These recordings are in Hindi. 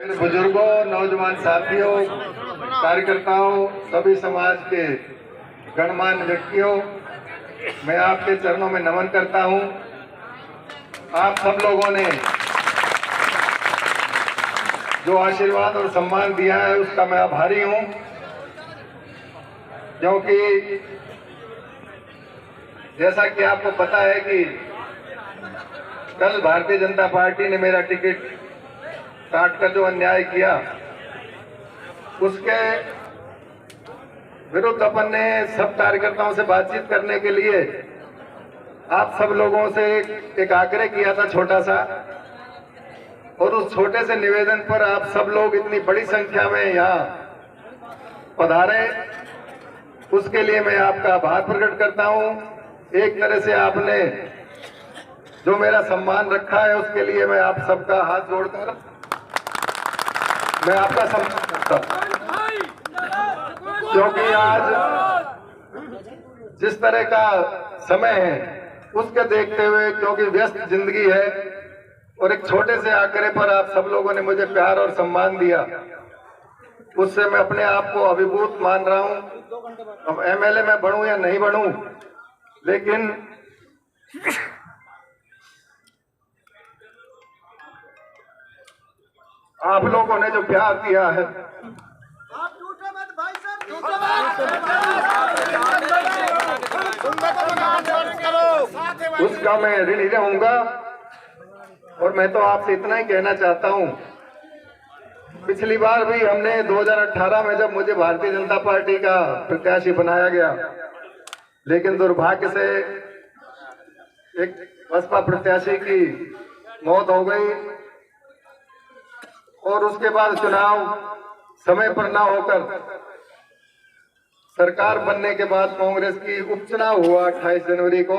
बुजुर्गों, नौजवान साथियों, कार्यकर्ताओं, सभी समाज के गणमान्य व्यक्तियों, मैं आपके चरणों में नमन करता हूं। आप सब लोगों ने जो आशीर्वाद और सम्मान दिया है उसका मैं आभारी हूं, क्योंकि जैसा कि आपको पता है कि कल भारतीय जनता पार्टी ने मेरा टिकट काट कर जो अन्याय किया उसके विरुद्ध अपन ने सब कार्यकर्ताओं से बातचीत करने के लिए आप सब लोगों से एक आग्रह किया था छोटा सा, और उस छोटे से निवेदन पर आप सब लोग इतनी बड़ी संख्या में यहाँ पधारे, उसके लिए मैं आपका आभार प्रकट करता हूं। एक तरह से आपने जो मेरा सम्मान रखा है उसके लिए मैं आप सबका हाथ जोड़कर मैं आपका सम्मान करता हूं, क्योंकि आज जिस तरह का समय है उसके देखते हुए, क्योंकि व्यस्त जिंदगी है और एक छोटे से आंकड़े पर आप सब लोगों ने मुझे प्यार और सम्मान दिया, उससे मैं अपने आप को अभिभूत मान रहा हूं। अब एमएलए मैं बनूं या नहीं बनूं, लेकिन आप लोगों ने जो प्यार दिया है आप झूठे मत भाई साहब, झूठे मत उसका मैं ऋणी रहूंगा। और मैं तो आपसे इतना ही कहना चाहता हूं, पिछली बार भी हमने 2018 में जब मुझे भारतीय जनता पार्टी का प्रत्याशी बनाया गया, लेकिन दुर्भाग्य से एक बसपा प्रत्याशी की मौत हो गई और उसके बाद चुनाव समय पर ना होकर सरकार बनने के बाद कांग्रेस की उपचुनाव हुआ 28 जनवरी को,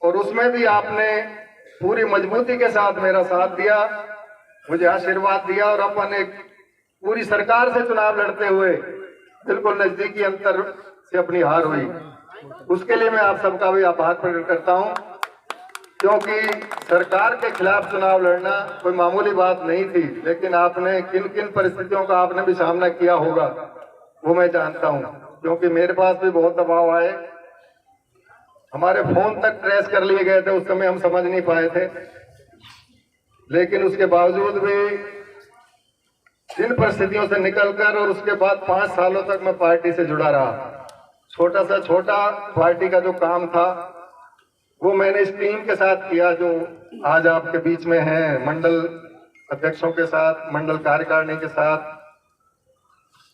और उसमें भी आपने पूरी मजबूती के साथ मेरा साथ दिया, मुझे आशीर्वाद दिया और अपन एक पूरी सरकार से चुनाव लड़ते हुए बिल्कुल नजदीकी अंतर से अपनी हार हुई। उसके लिए मैं आप सबका भी आभार प्रकट करता हूं, क्योंकि सरकार के खिलाफ चुनाव लड़ना कोई मामूली बात नहीं थी, लेकिन आपने किन किन परिस्थितियों का आपने भी सामना किया होगा वो मैं जानता हूं, क्योंकि मेरे पास भी बहुत दबाव आए, हमारे फोन तक ट्रेस कर लिए गए थे, उस समय हम समझ नहीं पाए थे, लेकिन उसके बावजूद भी जिन परिस्थितियों से निकलकर और उसके बाद 5 सालों तक मैं पार्टी से जुड़ा रहा। छोटा सा छोटा पार्टी का जो काम था वो मैंने इस टीम के साथ किया जो आज आपके बीच में है, मंडल अध्यक्षों के साथ, मंडल कार्यकारिणी के साथ,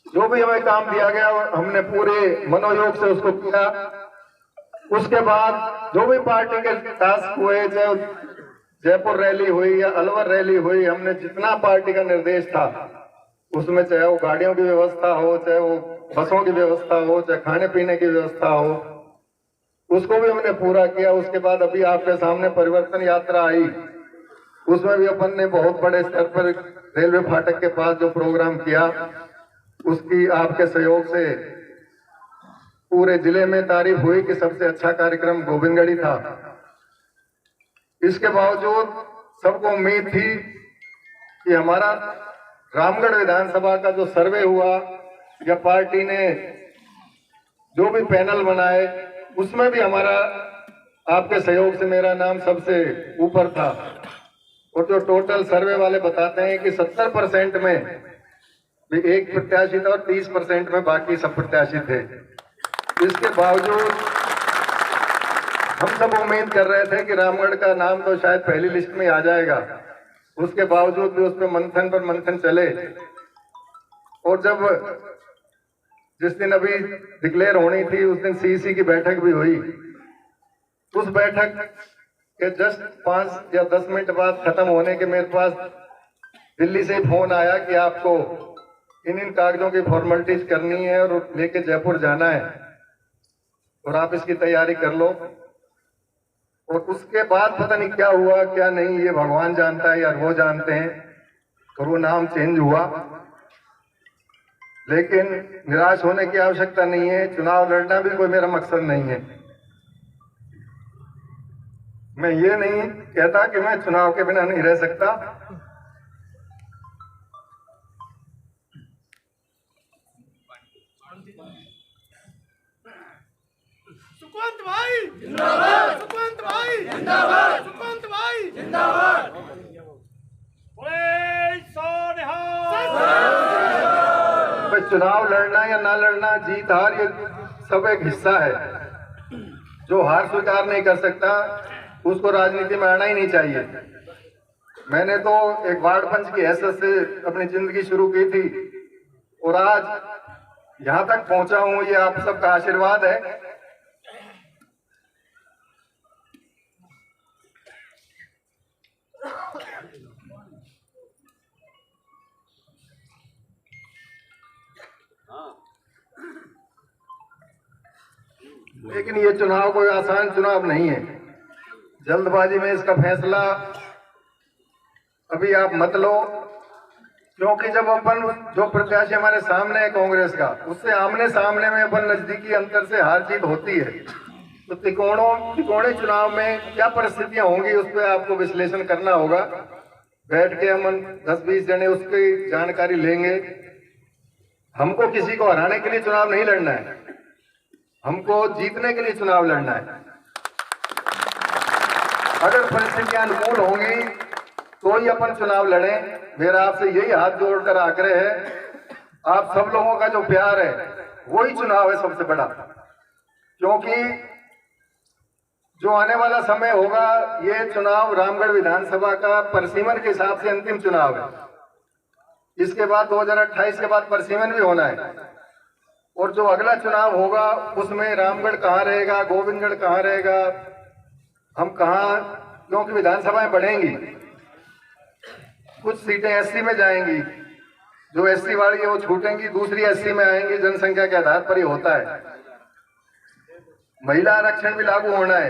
जो भी हमें काम दिया गया हमने पूरे मनोयोग से उसको किया। उसके बाद जो भी पार्टी के टास्क हुए, चाहे जयपुर रैली हुई या अलवर रैली हुई, हमने जितना पार्टी का निर्देश था उसमें, चाहे वो गाड़ियों की व्यवस्था हो, चाहे वो बसों की व्यवस्था हो, चाहे खाने पीने की व्यवस्था हो, उसको भी हमने पूरा किया। उसके बाद अभी आपके सामने परिवर्तन यात्रा आई, उसमें भी अपन ने बहुत बड़े स्तर पर रेलवे फाटक के पास जो प्रोग्राम किया, उसकी आपके सहयोग से पूरे जिले में तारीफ हुई कि सबसे अच्छा कार्यक्रम गोविंदगढ़ी था। इसके बावजूद सबको उम्मीद थी कि हमारा रामगढ़ विधानसभा का जो सर्वे हुआ या पार्टी ने जो भी पैनल बनाए, उसमें भी हमारा आपके सहयोग से मेरा नाम सबसे ऊपर था, और जो टोटल सर्वे वाले बताते हैं कि 70% में भी एक प्रत्याशी था और 30% में बाकी सब प्रत्याशी थे। इसके बावजूद हम सब उम्मीद कर रहे थे कि रामगढ़ का नाम तो शायद पहली लिस्ट में आ जाएगा, उसके बावजूद भी उस पर मंथन पर मंथन चले, और जब जिस दिन अभी डिक्लेयर होनी थी उस दिन सीईसी की बैठक भी हुई। उस बैठक के जस्ट 5 या 10 मिनट बाद खत्म होने के मेरे पास दिल्ली से फोन आया कि आपको इन कागजों की फॉर्मेलिटीज करनी है और लेके जयपुर जाना है और आप इसकी तैयारी कर लो। और उसके बाद पता नहीं क्या हुआ क्या नहीं, ये भगवान जानता है या वो जानते हैं, और वो नाम चेंज हुआ। लेकिन निराश होने की आवश्यकता नहीं है, चुनाव लड़ना भी कोई मेरा मकसद नहीं है। मैं ये नहीं कहता कि मैं चुनाव के बिना नहीं रह सकता, जिंदाबाद सुपंत भाई जिंदाबाद सुपंत भाई जिंदाबाद चुनाव लड़ना या ना लड़ना, जीत हार ये सब एक हिस्सा है। जो हार स्वीकार नहीं कर सकता उसको राजनीति में आना ही नहीं चाहिए। मैंने तो एक वार्ड पंच की हैसियत से अपनी जिंदगी शुरू की थी और आज यहाँ तक पहुंचा हूँ, ये आप सबका आशीर्वाद है। लेकिन ये चुनाव कोई आसान चुनाव नहीं है। जल्दबाजी में इसका फैसला अभी आप मत लो, क्योंकि जब अपन जो प्रत्याशी हमारे सामने है कांग्रेस का, उससे आमने सामने में अपन नजदीकी अंतर से हार जीत होती है, तो त्रिकोणे चुनाव में क्या परिस्थितियां होंगी उस पर आपको विश्लेषण करना होगा। बैठ के हम 10-20 जने उसकी जानकारी लेंगे। हमको किसी को हराने के लिए चुनाव नहीं लड़ना है, हमको जीतने के लिए चुनाव लड़ना है। अगर परिस्थितियां अनुकूल होंगी तो ही अपन चुनाव लड़ें। मेरा आपसे यही हाथ जोड़कर आग्रह है, आप सब लोगों का जो प्यार है वही चुनाव है सबसे बड़ा, क्योंकि जो आने वाला समय होगा ये चुनाव रामगढ़ विधानसभा का परसीमन के हिसाब से अंतिम चुनाव है। इसके बाद 2028 के बाद परसीमन भी होना है, और जो अगला चुनाव होगा उसमें रामगढ़ कहाँ रहेगा, गोविंदगढ़ कहाँ रहेगा, हम कहाँ, क्योंकि विधानसभाएं बढ़ेंगी, कुछ सीटें एससी में जाएंगी, जो एससी वाली है वो छूटेंगी, दूसरी एससी में आएंगी, जनसंख्या के आधार पर ही होता है। महिला आरक्षण भी लागू होना है,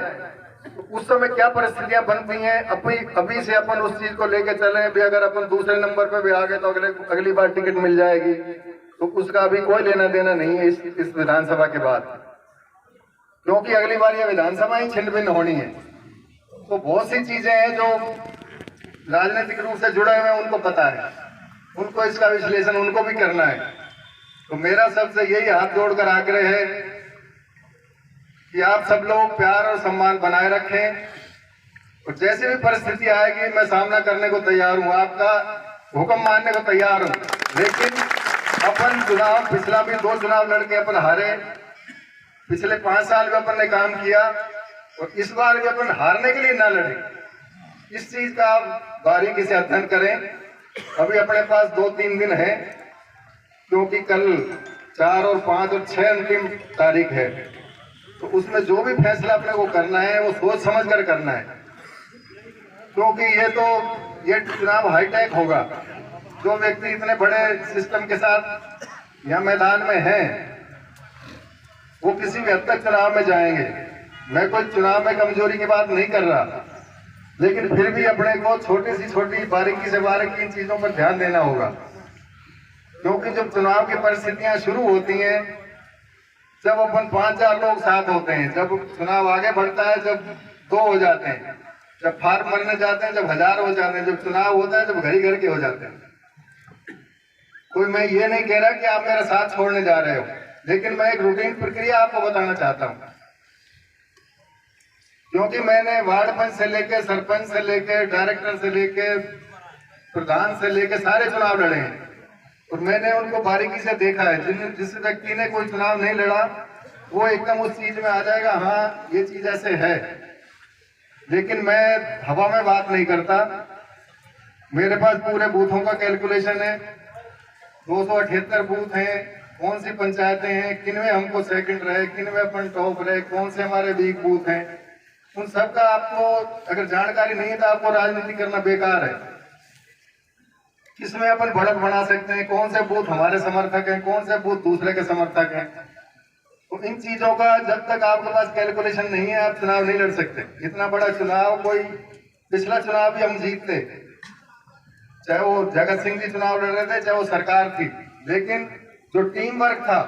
तो उस समय क्या परिस्थितियां बनती हैं, अभी से अपन उस चीज को लेकर चलें। भी अगर अपन दूसरे नंबर पर भी आ गए तो अगली बार टिकट मिल जाएगी, तो उसका अभी कोई लेना देना नहीं है इस विधानसभा के बाद, क्योंकि अगली बार यह विधानसभा ही छिन्न भिन्न होनी है। तो बहुत सी चीजें हैं जो राजनीतिक रूप से जुड़े हुए हैं, उनको पता है, उनको इसका विश्लेषण उनको भी करना है। तो मेरा सबसे यही हाथ जोड़कर आग्रह है कि आप सब लोग प्यार और सम्मान बनाए रखें, और जैसी भी परिस्थिति आएगी मैं सामना करने को तैयार हूं, आपका हुक्म मानने को तैयार हूं। लेकिन अपन चुनाव, पिछला भी 2 चुनाव लड़के अपन हारे, पिछले 5 साल में अपन ने काम किया, और इस बार भी अपन हारने के लिए ना लड़े। इस चीज का आप बारीकी से अध्ययन करें। अभी अपने पास 2-3 दिन है, क्योंकि कल 4 और 5 और 6 अंतिम तारीख है, तो उसमें जो भी फैसला अपने को करना है वो सोच समझ कर करना है, क्योंकि ये चुनाव हाईटेक होगा। जो व्यक्ति इतने बड़े सिस्टम के साथ यहाँ मैदान में हैं, वो किसी भी हद तक चुनाव में जाएंगे। मैं कोई चुनाव में कमजोरी की बात नहीं कर रहा, लेकिन फिर भी अपने को छोटी से छोटी बारीकी से बारीकी इन चीजों पर ध्यान देना होगा, क्योंकि जब चुनाव की परिस्थितियां शुरू होती हैं, जब अपन 5-4 लोग साथ होते हैं, जब चुनाव आगे बढ़ता है, जब 2 हो जाते हैं, जब फार्म भरने जाते हैं, जब 1000 हो जाते हैं, जब चुनाव होता है, जब घर ही घर के हो जाते हैं। कोई मैं ये नहीं कह रहा कि आप मेरा साथ छोड़ने जा रहे हो, लेकिन मैं एक रूटीन प्रक्रिया आपको बताना चाहता हूँ, क्योंकि मैंने वार्ड पंच से लेकर सरपंच से लेकर डायरेक्टर से लेकर प्रधान से लेकर सारे चुनाव लड़े हैं, और मैंने उनको बारीकी से देखा है। जिस व्यक्ति ने कोई चुनाव नहीं लड़ा वो एकदम उस चीज में आ जाएगा, हाँ ये चीज ऐसे है। लेकिन मैं हवा में बात नहीं करता, मेरे पास पूरे बूथों का कैलकुलेशन है, 278 बूथ हैं, कौन सी पंचायतें हैं, किनमें हमको सेकंड रहे, किनमें अपन टॉप रहे, कौन से हमारे वीक बूथ हैं, उन सबका आपको अगर जानकारी नहीं है तो आपको राजनीति करना बेकार है। किसमें अपन बढ़त बना सकते हैं, कौन से बूथ हमारे समर्थक हैं, कौन से बूथ दूसरे के समर्थक हैं, तो इन चीजों का जब तक आपके पास कैलकुलेशन नहीं है आप चुनाव नहीं लड़ सकते। इतना बड़ा चुनाव, कोई पिछला चुनाव भी हम जीतते, चाहे वो जगत सिंह जी चुनाव लड़ रहे थे, चाहे वो सरकार थी, लेकिन जो टीम वर्क था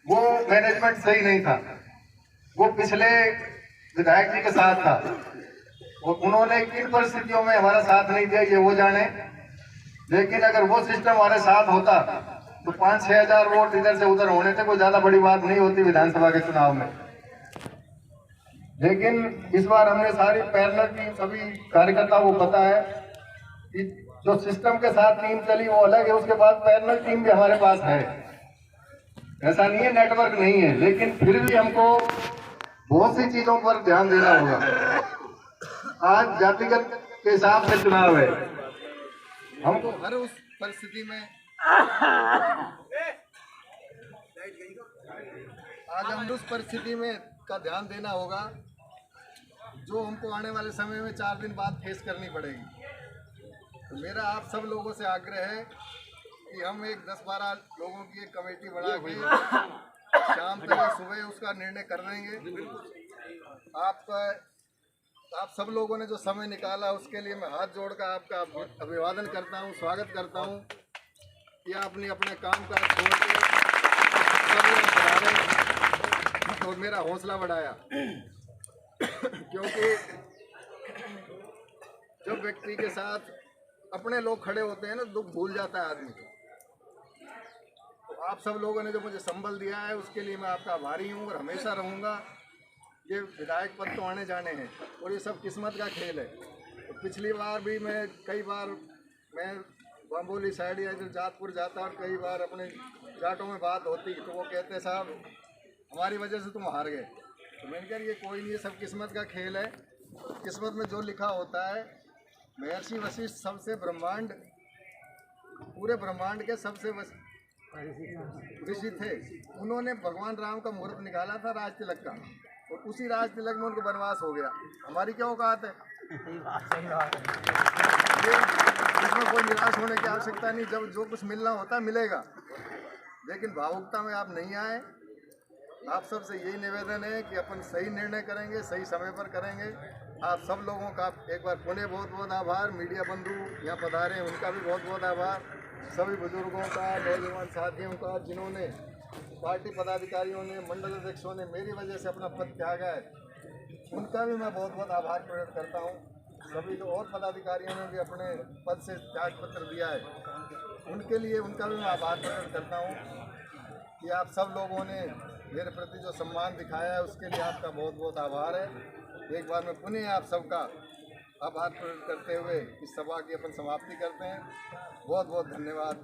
वो मैनेजमेंट सही नहीं था, वो पिछले विधायक जी के साथ था, और उन्होंने किन परिस्थितियों में हमारा साथ नहीं दिया ये वो जाने। लेकिन अगर वो सिस्टम हमारे साथ होता तो 5-6 हजार वोट इधर से उधर होने से कोई ज्यादा बड़ी बात नहीं होती विधानसभा के चुनाव में। लेकिन इस बार हमने सारी पैरेलल टीम सभी कार्यकर्ताओं को पता है कि जो सिस्टम के साथ टीम चली वो अलग है, उसके बाद पैरेलल टीम भी हमारे पास है। ऐसा नहीं है नेटवर्क नहीं है, लेकिन फिर भी हमको बहुत सी चीजों पर ध्यान देना होगा। आज जातिगत के हिसाब से चुनाव है, हमको हर उस परिस्थिति में आज हम उस परिस्थिति में का ध्यान देना होगा जो हमको आने वाले समय में 4 दिन बाद फेस करनी पड़ेगी। तो मेरा आप सब लोगों से आग्रह है कि हम एक 10-12 लोगों की एक कमेटी बना के शाम तक या सुबह उसका निर्णय कर देंगे। आप सब लोगों ने जो समय निकाला उसके लिए मैं हाथ जोड़कर आपका अभिवादन करता हूं, स्वागत करता हूं कि आपने अपने काम काज छोड़ के सब लोग बढ़ाने तो मेरा हौसला बढ़ाया। क्योंकि जब व्यक्ति के साथ अपने लोग खड़े होते हैं ना, दुख भूल जाता है आदमी को। तो आप सब लोगों ने जो मुझे संबल दिया है उसके लिए मैं आपका आभारी हूँ और हमेशा रहूँगा। ये विधायक पद तो आने जाने हैं और ये सब किस्मत का खेल है। तो पिछली बार भी कई बार मैं बम्बोली साइड या जो जातपुर जाता और कई बार अपने जाटों में बात होती तो वो कहते साहब हमारी वजह से तुम हार गए। तो मैंने कहा ये कोई नहीं, ये सब किस्मत का खेल है। किस्मत में जो लिखा होता है। महर्षि वशिष्ठ सबसे पूरे ब्रह्मांड के सबसे ऋषि थे। उन्होंने भगवान राम का मुहूर्त निकाला था राज तिलक का, और उसी राज तिलक में उनको वनवास हो गया। हमारी क्या औकात है? इसमें कोई निराश होने की आवश्यकता नहीं। जब जो कुछ मिलना होता है मिलेगा, लेकिन भावुकता में आप नहीं आए। आप सबसे यही निवेदन है कि अपन सही निर्णय करेंगे, सही समय पर करेंगे। आप सब लोगों का एक बार पुनः बहुत बहुत आभार। मीडिया बंधु यहाँ पधारे उनका भी बहुत बहुत आभार। सभी बुजुर्गों का, नौजवान साथियों का, जिन्होंने पार्टी पदाधिकारियों ने, मंडल अध्यक्षों ने मेरी वजह से अपना पद त्यागा है, उनका भी मैं बहुत बहुत आभार प्रकट करता हूँ। सभी जो और पदाधिकारियों ने भी अपने पद से त्याग पत्र दिया है, उनके लिए उनका भी मैं आभार प्रकट करता हूँ कि आप सब लोगों ने मेरे प्रति जो सम्मान दिखाया है उसके लिए आपका बहुत बहुत आभार है। एक बार मैं पुनः आप सबका आभार प्रकट करते हुए इस सभा की अपन समाप्ति करते हैं। बहुत बहुत धन्यवाद।